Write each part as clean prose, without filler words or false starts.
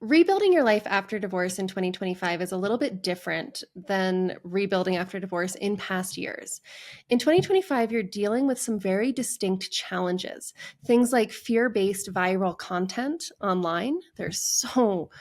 Rebuilding your life after divorce in 2025 is a little bit different than rebuilding after divorce in past years. In 2025, you're dealing with some very distinct challenges. Things like fear-based viral content online. There's so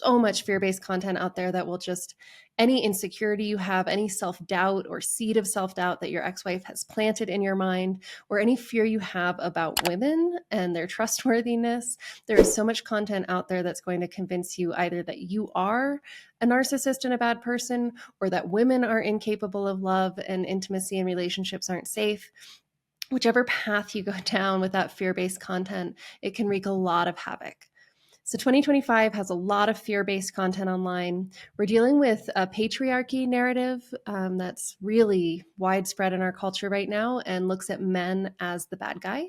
much fear-based content out there that will just any insecurity you have, any self-doubt or seed of self-doubt that your ex-wife has planted in your mind, or any fear you have about women and their trustworthiness. There is so much content out there that's going to convince you either that you are a narcissist and a bad person, or that women are incapable of love and intimacy and relationships aren't safe. Whichever path you go down with that fear-based content, it can wreak a lot of havoc. So 2025 has a lot of fear-based content online. We're dealing with a patriarchy narrative that's really widespread in our culture right now and looks at men as the bad guy.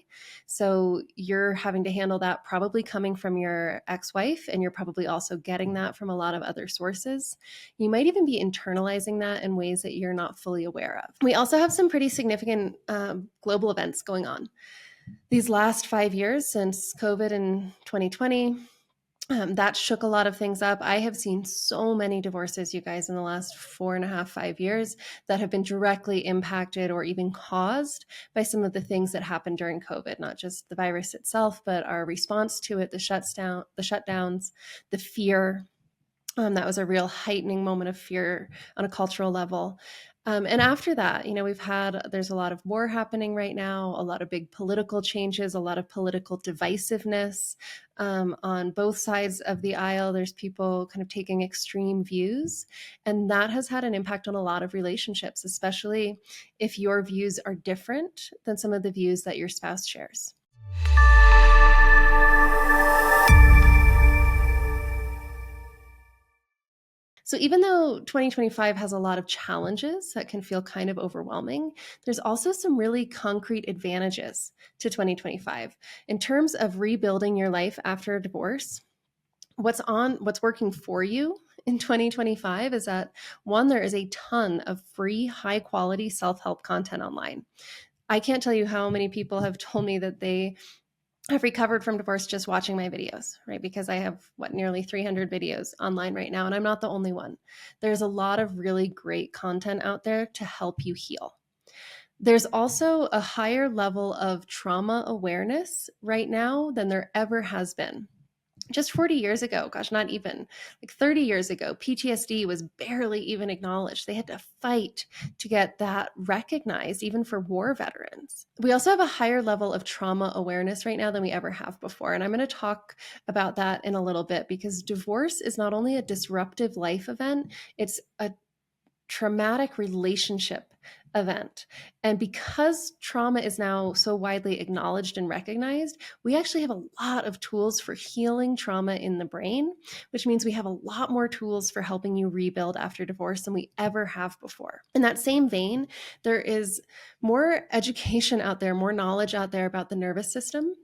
So you're having to handle that probably coming from your ex-wife, and you're probably also getting that from a lot of other sources. You might even be internalizing that in ways that you're not fully aware of. We also have some pretty significant global events going on. These last 5 years since COVID in 2020, that shook a lot of things up. I have seen so many divorces, you guys, in the last 4.5, 5 years that have been directly impacted or even caused by some of the things that happened during COVID, not just the virus itself, but our response to it, the shutdowns, the fear. That was a real heightening moment of fear on a cultural level. And after that, there's a lot of war happening right now, a lot of big political changes, a lot of political divisiveness on both sides of the aisle. There's people kind of taking extreme views, and that has had an impact on a lot of relationships, especially if your views are different than some of the views that your spouse shares. So even though 2025 has a lot of challenges that can feel kind of overwhelming, there's also some really concrete advantages to 2025. In terms of rebuilding your life after a divorce, what's working for you in 2025 is that, one, there is a ton of free, high quality self-help content online. I can't tell you how many people have told me that they I've recovered from divorce just watching my videos, right? Because I have nearly 300 videos online right now, and I'm not the only one. There's a lot of really great content out there to help you heal. There's also a higher level of trauma awareness right now than there ever has been. Just 40 years ago, gosh, not even, like 30 years ago, PTSD was barely even acknowledged. They had to fight to get that recognized, even for war veterans. We also have a higher level of trauma awareness right now than we ever have before. And I'm going to talk about that in a little bit, because divorce is not only a disruptive life event, it's a traumatic relationship event. And because trauma is now so widely acknowledged and recognized, we actually have a lot of tools for healing trauma in the brain, which means we have a lot more tools for helping you rebuild after divorce than we ever have before. In that same vein, there is more education out there, more knowledge out there about the nervous system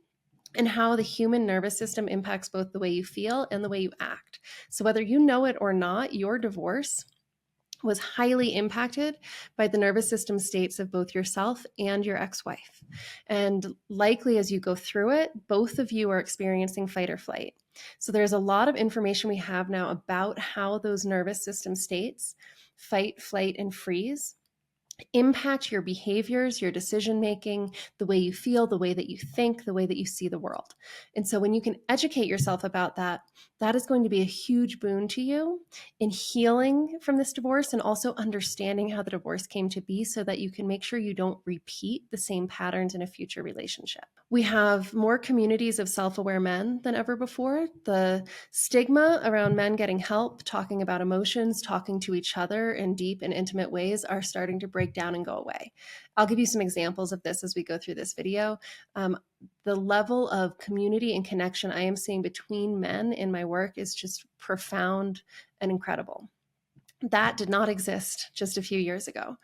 and how the human nervous system impacts both the way you feel and the way you act. So whether you know it or not, your divorce was highly impacted by the nervous system states of both yourself and your ex-wife. And likely as you go through it, both of you are experiencing fight or flight. So there's a lot of information we have now about how those nervous system states, fight, flight, and freeze, impact your behaviors, your decision-making, the way you feel, the way that you think, the way that you see the world. And so when you can educate yourself about that, that is going to be a huge boon to you in healing from this divorce and also understanding how the divorce came to be so that you can make sure you don't repeat the same patterns in a future relationship. We have more communities of self-aware men than ever before. The stigma around men getting help, talking about emotions, talking to each other in deep and intimate ways are starting to break down and go away. I'll give you some examples of this as we go through this video. The level of community and connection I am seeing between men in my work is just profound and incredible. That did not exist just a few years ago.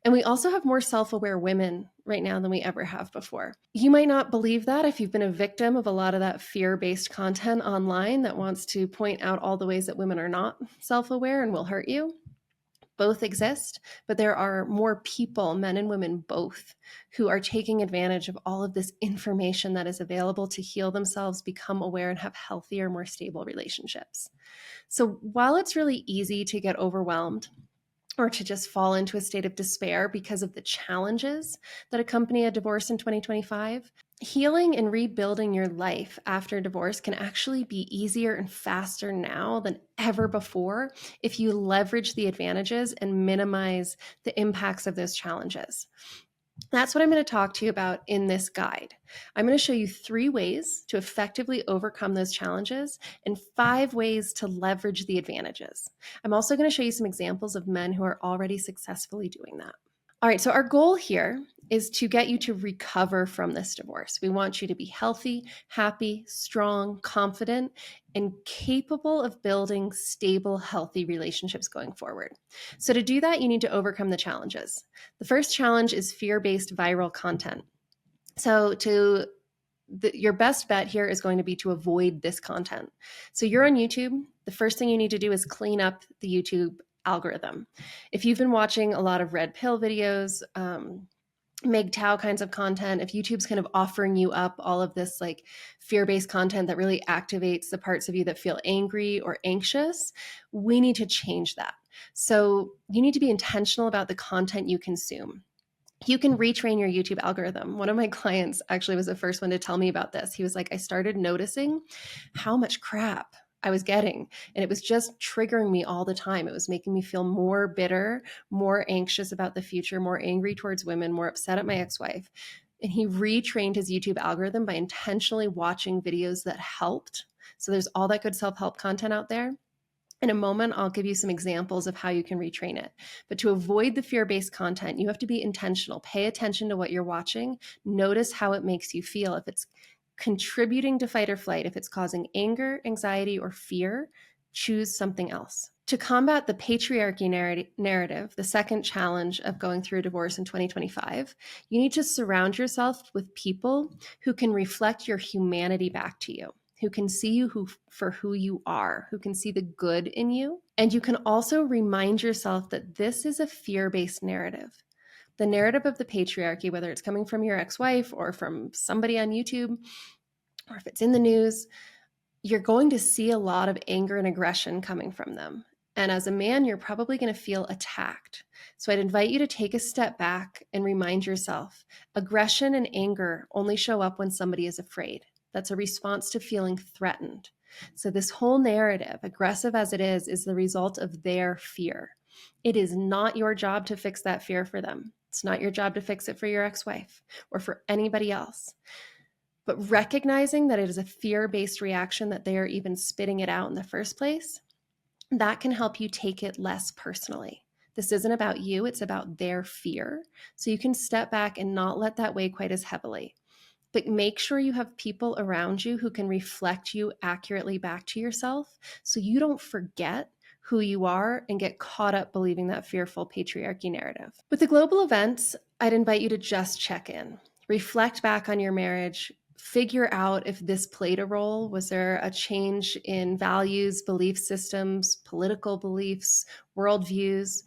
And we also have more self-aware women right now than we ever have before. You might not believe that if you've been a victim of a lot of that fear-based content online that wants to point out all the ways that women are not self-aware and will hurt you. Both exist, but there are more people, men and women both, who are taking advantage of all of this information that is available to heal themselves, become aware, and have healthier, more stable relationships. So while it's really easy to get overwhelmed or to just fall into a state of despair because of the challenges that accompany a divorce in 2025, healing and rebuilding your life after divorce can actually be easier and faster now than ever before if you leverage the advantages and minimize the impacts of those challenges. That's what I'm going to talk to you about in this guide. I'm going to show you 3 ways to effectively overcome those challenges and 5 ways to leverage the advantages. I'm also going to show you some examples of men who are already successfully doing that. All right, so our goal here is to get you to recover from this divorce. We want you to be healthy, happy, strong, confident, and capable of building stable, healthy relationships going forward. So to do that, you need to overcome the challenges. The first challenge is fear-based viral content. So your best bet here is going to be to avoid this content. So you're on YouTube. The first thing you need to do is clean up the YouTube algorithm. If you've been watching a lot of red pill videos, 𝐂𝐿𝐓 kinds of content, if YouTube's kind of offering you up all of this like fear-based content that really activates the parts of you that feel angry or anxious, we need to change that. So you need to be intentional about the content you consume. You can retrain your YouTube algorithm. One of my clients actually was the first one to tell me about this. He was like, I started noticing how much crap I was getting, and it was just triggering me all the time. It was making me feel more bitter, more anxious about the future, more angry towards women, more upset at my ex-wife. And he retrained his YouTube algorithm by intentionally watching videos that helped. So there's all that good self-help content out there. In a moment, I'll give you some examples of how you can retrain it. But to avoid the fear-based content, you have to be intentional. Pay attention to what you're watching. Notice how it makes you feel. If it's contributing to fight or flight, if it's causing anger, anxiety, or fear, choose something else. To combat the patriarchy narrative, the second challenge of going through a divorce in 2025, you need to surround yourself with people who can reflect your humanity back to you, who can see you for who you are, who can see the good in you. And you can also remind yourself that this is a fear-based narrative. The narrative of the patriarchy, whether it's coming from your ex-wife or from somebody on YouTube, or if it's in the news, you're going to see a lot of anger and aggression coming from them. And as a man, you're probably going to feel attacked. So I'd invite you to take a step back and remind yourself, aggression and anger only show up when somebody is afraid. That's a response to feeling threatened. So this whole narrative, aggressive as it is the result of their fear. It is not your job to fix that fear for them. It's not your job to fix it for your ex-wife or for anybody else. But recognizing that it is a fear-based reaction, that they are even spitting it out in the first place, that can help you take it less personally. This isn't about you, it's about their fear. So you can step back and not let that weigh quite as heavily. But make sure you have people around you who can reflect you accurately back to yourself so you don't forget who you are and get caught up believing that fearful patriarchy narrative. With the global events, I'd invite you to just check in. Reflect back on your marriage. Figure out if this played a role. Was there a change in values, belief systems, political beliefs, worldviews?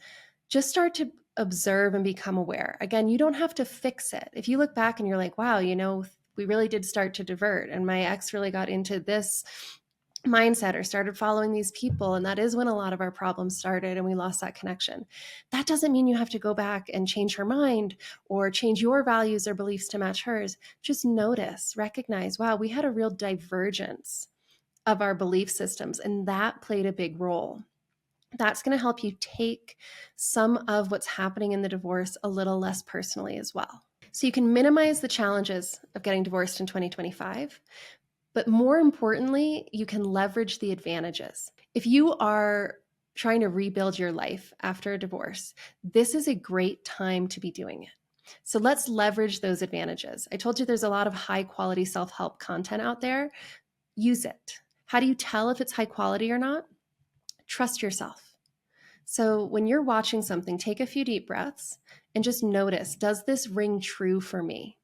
Just start to observe and become aware. Again, you don't have to fix it. If you look back and you're like, wow, we really did start to divert, and my ex really got into this mindset or started following these people, and that is when a lot of our problems started and we lost that connection. That doesn't mean you have to go back and change her mind or change your values or beliefs to match hers. Just notice, recognize, wow, we had a real divergence of our belief systems, and that played a big role. That's going to help you take some of what's happening in the divorce a little less personally as well. So you can minimize the challenges of getting divorced in 2025. But more importantly, you can leverage the advantages. If you are trying to rebuild your life after a divorce, this is a great time to be doing it. So let's leverage those advantages. I told you there's a lot of high quality self-help content out there. Use it. How do you tell if it's high quality or not? Trust yourself. So when you're watching something, take a few deep breaths and just notice, does this ring true for me?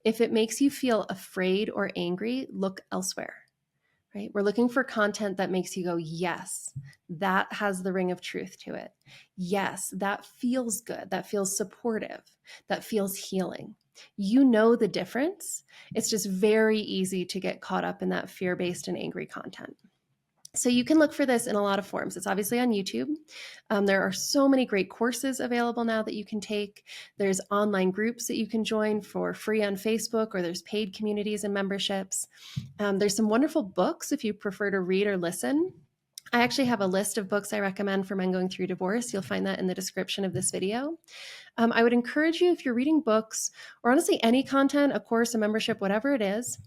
If it makes you feel afraid or angry, look elsewhere, right? We're looking for content that makes you go, yes, that has the ring of truth to it. Yes, that feels good. That feels supportive. That feels healing. You know the difference. It's just very easy to get caught up in that fear-based and angry content. So you can look for this in a lot of forms. It's obviously on YouTube. There are so many great courses available now that you can take. There's online groups that you can join for free on Facebook, or there's paid communities and memberships. There's some wonderful books if you prefer to read or listen. I actually have a list of books I recommend for men going through divorce. You'll find that in the description of this video. I would encourage you, if you're reading books or honestly any content, a course, a membership, whatever it is,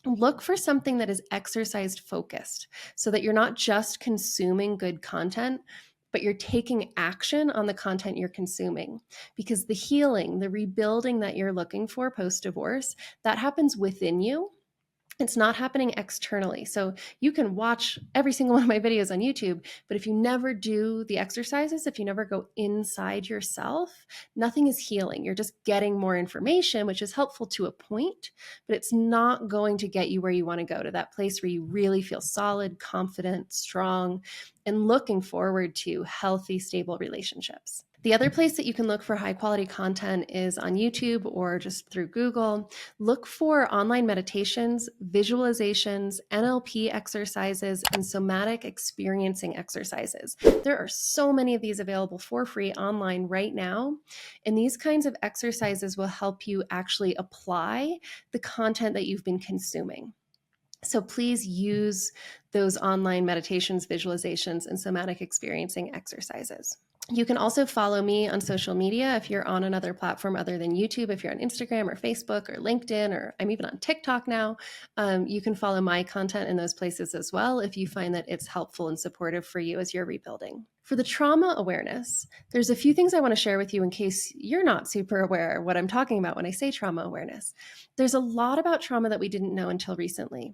look for something that is exercise focused so that you're not just consuming good content, but you're taking action on the content you're consuming. Because the healing, the rebuilding that you're looking for post-divorce, that happens within you. It's not happening externally. So you can watch every single one of my videos on YouTube, but if you never do the exercises, if you never go inside yourself, nothing is healing. You're just getting more information, which is helpful to a point, but it's not going to get you where you want to go, to that place where you really feel solid, confident, strong, and looking forward to healthy, stable relationships. The other place that you can look for high quality content is on YouTube or just through Google. Look for online meditations, visualizations, NLP exercises, and somatic experiencing exercises. There are so many of these available for free online right now. And these kinds of exercises will help you actually apply the content that you've been consuming. So please use those online meditations, visualizations, and somatic experiencing exercises. You can also follow me on social media if you're on another platform other than YouTube. If you're on Instagram or Facebook or LinkedIn, or I'm even on TikTok now, you can follow my content in those places as well if you find that it's helpful and supportive for you as you're rebuilding. For the trauma awareness, there's a few things I want to share with you in case you're not super aware of what I'm talking about when I say trauma awareness. There's a lot about trauma that we didn't know until recently.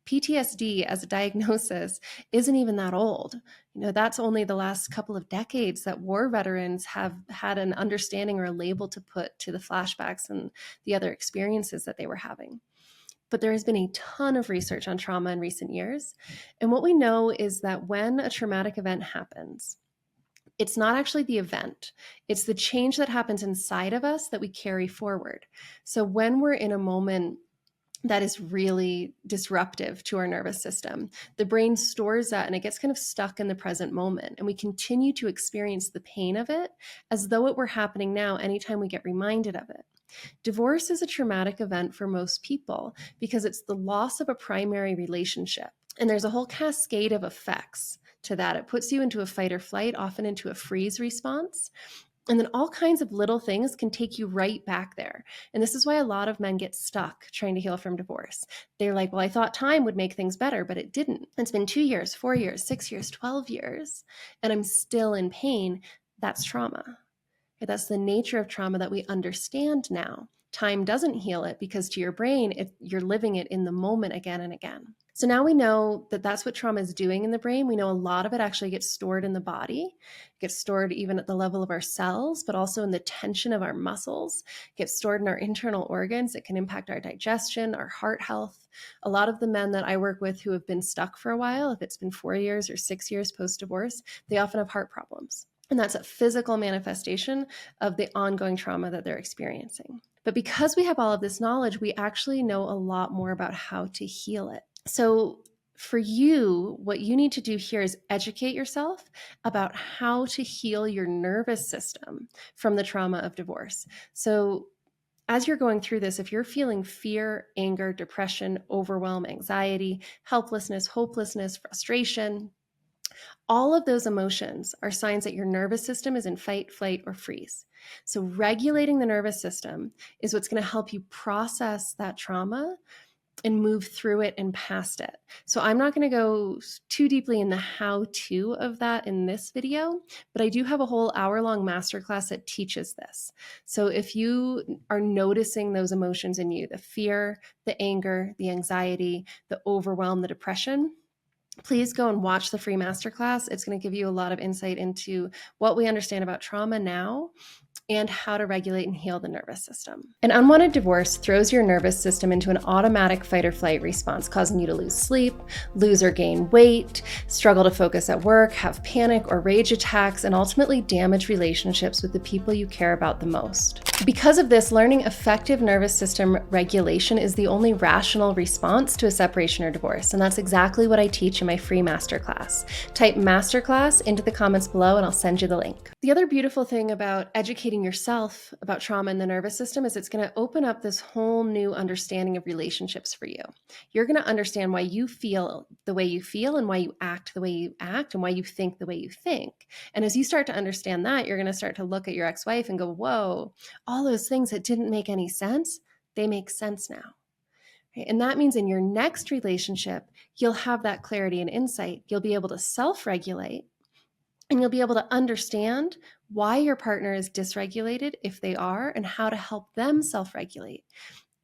PTSD as a diagnosis isn't even that old. That's only the last couple of decades that war veterans have had an understanding or a label to put to the flashbacks and the other experiences that they were having. But there has been a ton of research on trauma in recent years. And what we know is that when a traumatic event happens, it's not actually the event. It's the change that happens inside of us that we carry forward. So when we're in a moment that is really disruptive to our nervous system, the brain stores that and it gets kind of stuck in the present moment. And we continue to experience the pain of it as though it were happening now anytime we get reminded of it. Divorce is a traumatic event for most people because it's the loss of a primary relationship. And there's a whole cascade of effects to that. It puts you into a fight or flight, often into a freeze response. And then all kinds of little things can take you right back there. And this is why a lot of men get stuck trying to heal from divorce. They're like, well, I thought time would make things better, but it didn't. It's been 2 years, 4 years, 6 years, 12 years, and I'm still in pain. That's trauma. That's the nature of trauma that we understand now. Time doesn't heal it because to your brain, you're living it in the moment again and again. So now we know that that's what trauma is doing in the brain. We know a lot of it actually gets stored in the body. It gets stored even at the level of our cells, but also in the tension of our muscles. It gets stored in our internal organs. It can impact our digestion, our heart health. A lot of the men that I work with who have been stuck for a while, if it's been 4 years or 6 years post-divorce, they often have heart problems. And that's a physical manifestation of the ongoing trauma that they're experiencing. But because we have all of this knowledge, we actually know a lot more about how to heal it. So for you, what you need to do here is educate yourself about how to heal your nervous system from the trauma of divorce. So as you're going through this, if you're feeling fear, anger, depression, overwhelm, anxiety, helplessness, hopelessness, frustration, all of those emotions are signs that your nervous system is in fight, flight, or freeze. So regulating the nervous system is what's going to help you process that trauma and move through it and past it. So I'm not going to go too deeply in the how-to of that in this video, but I do have a whole hour-long masterclass that teaches this. So if you are noticing those emotions in you, the fear, the anger, the anxiety, the overwhelm, the depression, please go and watch the free masterclass. It's going to give you a lot of insight into what we understand about trauma now and how to regulate and heal the nervous system. An unwanted divorce throws your nervous system into an automatic fight or flight response, causing you to lose sleep, lose or gain weight, struggle to focus at work, have panic or rage attacks, and ultimately damage relationships with the people you care about the most. Because of this, learning effective nervous system regulation is the only rational response to a separation or divorce, and that's exactly what I teach in my free masterclass. Type masterclass into the comments below and I'll send you the link. The other beautiful thing about educating yourself about trauma in the nervous system is it's going to open up this whole new understanding of relationships for you. You're going to understand why you feel the way you feel and why you act the way you act and why you think the way you think. And as you start to understand that, you're going to start to look at your ex-wife and go, whoa, all those things that didn't make any sense, they make sense now. Right? And that means in your next relationship, you'll have that clarity and insight. You'll be able to self-regulate. And you'll be able to understand why your partner is dysregulated, if they are, and how to help them self-regulate.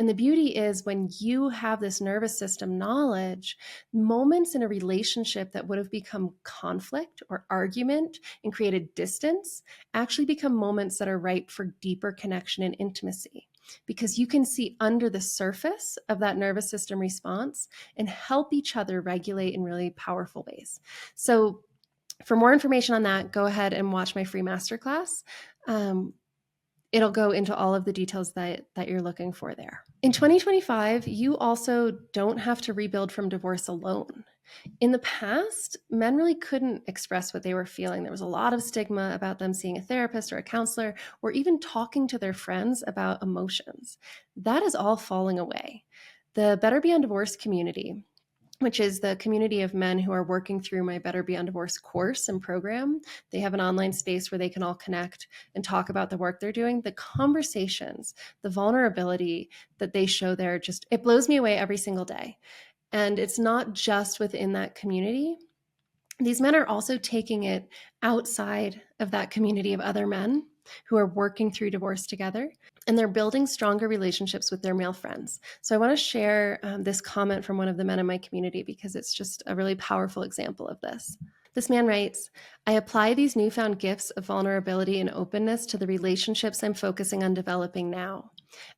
And the beauty is when you have this nervous system knowledge, moments in a relationship that would have become conflict or argument and created distance actually become moments that are ripe for deeper connection and intimacy, because you can see under the surface of that nervous system response and help each other regulate in really powerful ways. So for more information on that, go ahead and watch my free masterclass. It'll go into all of the details that you're looking for there. In 2025, you also don't have to rebuild from divorce alone. In the past, men really couldn't express what they were feeling. There was a lot of stigma about them seeing a therapist or a counselor, or even talking to their friends about emotions. That is all falling away. The Better Beyond Divorce community, which is the community of men who are working through my Better Beyond Divorce course and program. They have an online space where they can all connect and talk about the work they're doing. The conversations, the vulnerability that they show there, it blows me away every single day. And it's not just within that community. These men are also taking it outside of that community of other men who are working through divorce together, and they're building stronger relationships with their male friends. So I want to share this comment from one of the men in my community because it's just a really powerful example of this. This man writes, I apply these newfound gifts of vulnerability and openness to the relationships I'm focusing on developing now.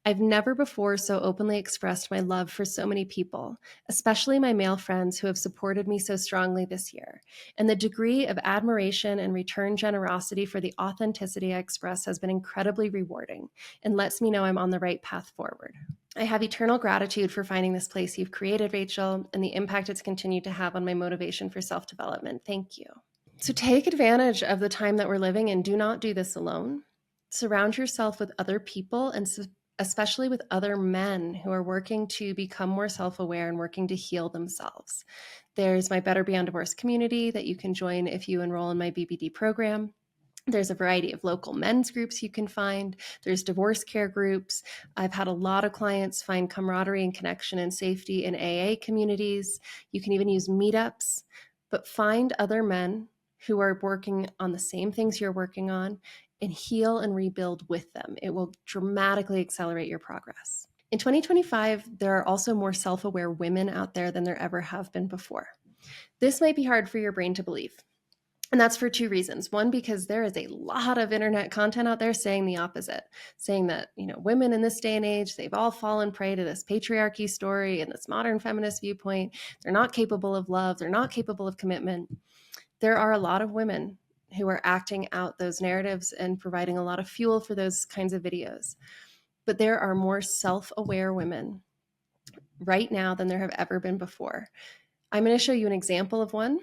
I've never before so openly expressed my love for so many people, especially my male friends who have supported me so strongly this year. And the degree of admiration and return generosity for the authenticity I express has been incredibly rewarding and lets me know I'm on the right path forward. I have eternal gratitude for finding this place you've created, Rachel, and the impact it's continued to have on my motivation for self-development. Thank you. So take advantage of the time that we're living in. Do not do this alone. Surround yourself with other people, and especially with other men who are working to become more self-aware and working to heal themselves. There's my Better Beyond Divorce community that you can join if you enroll in my BBD program. There's a variety of local men's groups you can find. There's divorce care groups. I've had a lot of clients find camaraderie and connection and safety in AA communities. You can even use meetups, but find other men who are working on the same things you're working on and heal and rebuild with them. It will dramatically accelerate your progress. In 2025, there are also more self-aware women out there than there ever have been before. This might be hard for your brain to believe. And that's for two reasons. One, because there is a lot of internet content out there saying the opposite, saying that, women in this day and age, they've all fallen prey to this patriarchy story and this modern feminist viewpoint. They're not capable of love. They're not capable of commitment. There are a lot of women who are acting out those narratives and providing a lot of fuel for those kinds of videos. But there are more self-aware women right now than there have ever been before. I'm going to show you an example of one.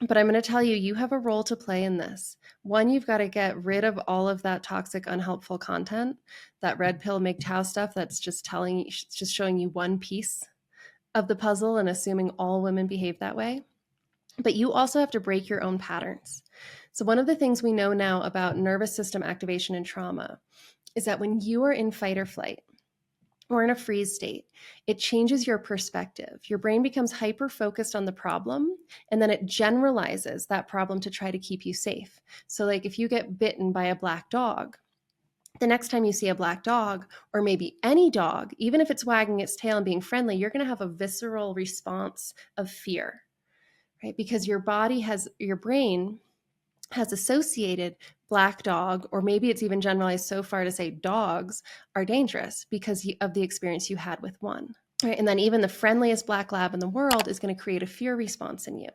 But I'm going to tell you, you have a role to play in this. One, you've got to get rid of all of that toxic, unhelpful content, that red pill MGTOW stuff that's just showing you one piece of the puzzle and assuming all women behave that way. But you also have to break your own patterns. So one of the things we know now about nervous system activation and trauma is that when you are in fight or flight, or in a freeze state, it changes your perspective. Your brain becomes hyper-focused on the problem, and then it generalizes that problem to try to keep you safe. So like if you get bitten by a black dog, the next time you see a black dog, or maybe any dog, even if it's wagging its tail and being friendly, you're going to have a visceral response of fear, right? Because your brain has associated black dog, or maybe it's even generalized so far to say dogs are dangerous because of the experience you had with one. Right? And then even the friendliest black lab in the world is going to create a fear response in you.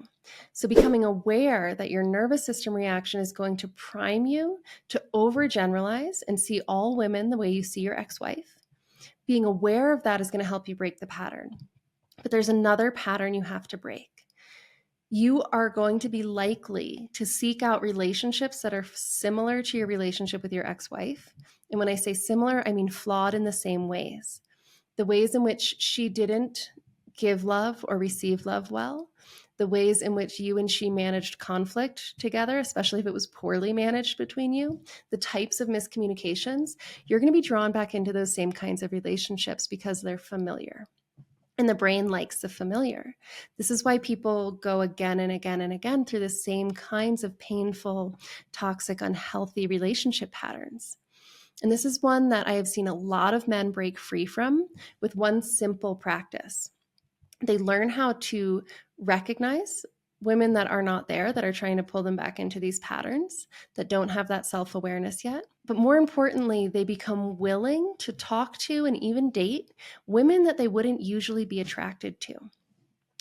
So becoming aware that your nervous system reaction is going to prime you to overgeneralize and see all women the way you see your ex-wife. Being aware of that is going to help you break the pattern. But there's another pattern you have to break. You are going to be likely to seek out relationships that are similar to your relationship with your ex-wife. And when I say similar, I mean flawed in the same ways. The ways in which she didn't give love or receive love well, the ways in which you and she managed conflict together, especially if it was poorly managed between you, the types of miscommunications, you're going to be drawn back into those same kinds of relationships because they're familiar. And the brain likes the familiar. This is why people go again and again and again through the same kinds of painful, toxic, unhealthy relationship patterns. And this is one that I have seen a lot of men break free from with one simple practice. They learn how to recognize women that are not there, that are trying to pull them back into these patterns, that don't have that self-awareness yet. But more importantly, they become willing to talk to and even date women that they wouldn't usually be attracted to.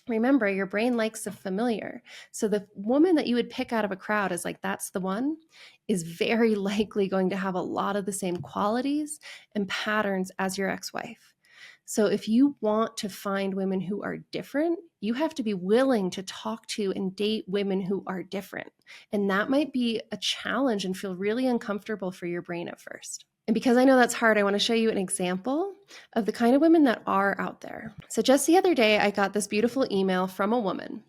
Remember, your brain likes the familiar. So the woman that you would pick out of a crowd as like, that's the one, is very likely going to have a lot of the same qualities and patterns as your ex-wife. So if you want to find women who are different, you have to be willing to talk to and date women who are different. And that might be a challenge and feel really uncomfortable for your brain at first. And because I know that's hard, I want to show you an example of the kind of women that are out there. So just the other day, I got this beautiful email from a woman.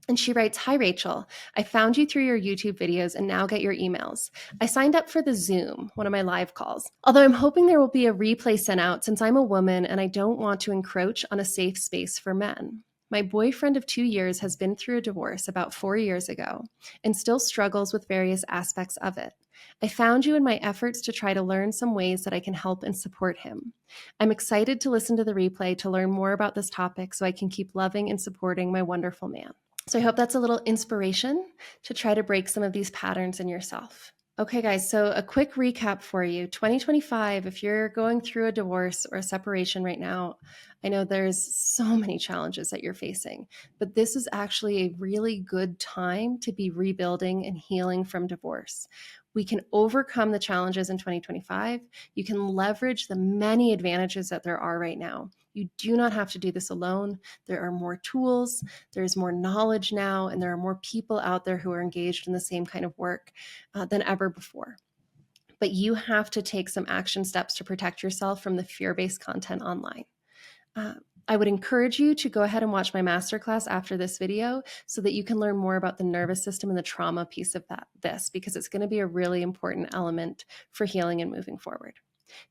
And she writes, "Hi, Rachel. I found you through your YouTube videos and now get your emails. I signed up for the Zoom, one of my live calls. Although I'm hoping there will be a replay sent out since I'm a woman and I don't want to encroach on a safe space for men. My boyfriend of 2 years has been through a divorce about 4 years ago and still struggles with various aspects of it. I found you in my efforts to try to learn some ways that I can help and support him. I'm excited to listen to the replay to learn more about this topic so I can keep loving and supporting my wonderful man." So I hope that's a little inspiration to try to break some of these patterns in yourself. Okay, guys, so a quick recap for you. 2025, if you're going through a divorce or a separation right now, I know there's so many challenges that you're facing, but this is actually a really good time to be rebuilding and healing from divorce. We can overcome the challenges in 2025. You can leverage the many advantages that there are right now. You do not have to do this alone. There are more tools, there's more knowledge now, and there are more people out there who are engaged in the same kind of work than ever before. But you have to take some action steps to protect yourself from the fear-based content online. I would encourage you to go ahead and watch my masterclass after this video so that you can learn more about the nervous system and the trauma piece of this, because it's going to be a really important element for healing and moving forward.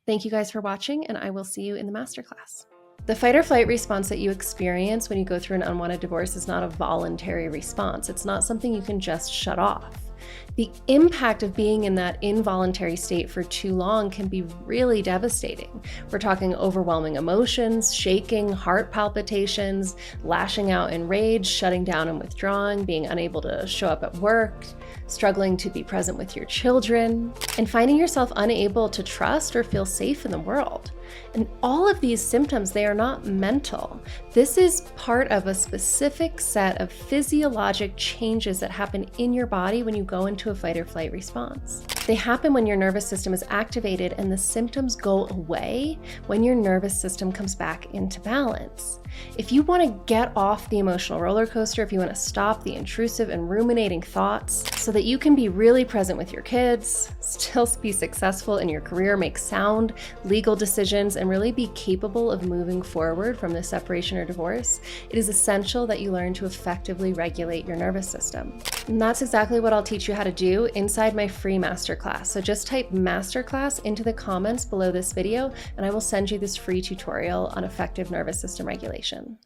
Thank you guys for watching, and I will see you in the masterclass. The fight or flight response that you experience when you go through an unwanted divorce is not a voluntary response. It's not something you can just shut off. The impact of being in that involuntary state for too long can be really devastating. We're talking overwhelming emotions, shaking, heart palpitations, lashing out in rage, shutting down and withdrawing, being unable to show up at work, struggling to be present with your children, and finding yourself unable to trust or feel safe in the world. And all of these symptoms, they are not mental. This is part of a specific set of physiologic changes that happen in your body when you go into a fight or flight response. They happen when your nervous system is activated, and the symptoms go away when your nervous system comes back into balance. If you want to get off the emotional roller coaster, if you want to stop the intrusive and ruminating thoughts so that you can be really present with your kids, still be successful in your career, make sound legal decisions, and really be capable of moving forward from the separation or divorce, it is essential that you learn to effectively regulate your nervous system. And that's exactly what I'll teach you how to do inside my free masterclass. So just type masterclass into the comments below this video, and I will send you this free tutorial on effective nervous system regulation.